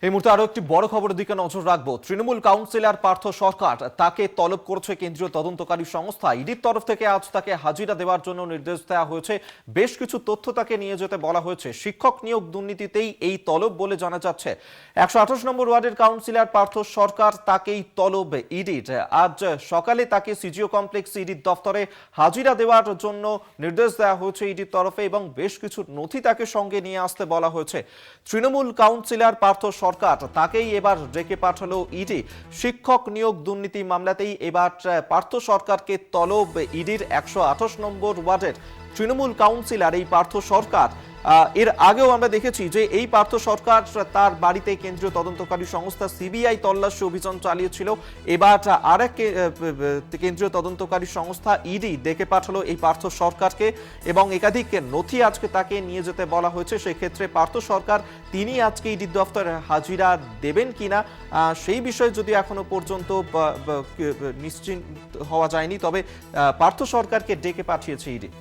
এই মুহূর্তে আরো একটি বড় খবরের দিকে নজর রাখবো। তৃণমূল কাউন্সিলর পার্থ সরকার তাকে তলব করেছে কেন্দ্রীয় তদন্তকারী সংস্থা। ইডির তরফ থেকে আজ তাকে হাজিরা দেওয়ার জন্য নির্দেশ দেওয়া হয়েছে। বেশ কিছু তথ্য তাকে নিয়ে যেতে বলা হয়েছে। শিক্ষক নিয়োগ দুর্নীতিতেই এই তলব বলে জানা যাচ্ছে। 128 নম্বর ওয়ার্ডের কাউন্সিলর পার্থ সরকার, তাকেই তলব ইডির। আজ সকালে তাকে সিজিও কমপ্লেক্স ইডির দফতরে হাজিরা দেওয়ার জন্য নির্দেশ দেওয়া হয়েছে ইডির তরফে, এবং বেশ কিছু নথি তাকে সঙ্গে নিয়ে আসতে বলা হয়েছে। তৃণমূল কাউন্সিলর পার্থ সরকার, তাকেই এবার ডেকে পাঠালো ইডি। শিক্ষক নিয়োগ দুর্নীতি মামলাতেই এবার পার্থ সরকারকে তলব ইডির। 128 নম্বর ওয়ার্ডের তৃণমূল কাউন্সিলর এই পার্থ সরকার, এর আগেও আমরা দেখেছি যে এই পার্থ সরকার তার বাড়িতে কেন্দ্রীয় তদন্তকারী সংস্থা সিবিআই তল্লাশি অভিযান চালিয়েছিল। এবার আরেক কেন্দ্রীয় তদন্তকারী সংস্থা ইডি ডেকে পাঠালো এই পার্থ সরকারকে, এবং একাধিক নথি আজকে তাকে নিয়ে যেতে বলা হয়েছে। সেক্ষেত্রে পার্থ সরকার তিনি আজকে ইডির দফতরে হাজিরা দেবেন কিনা সেই বিষয়ে যদি এখনো পর্যন্ত নিশ্চিন্ত হওয়া যায়নি, তবে পার্থ সরকারকে ডেকে পাঠিয়েছে ইডি।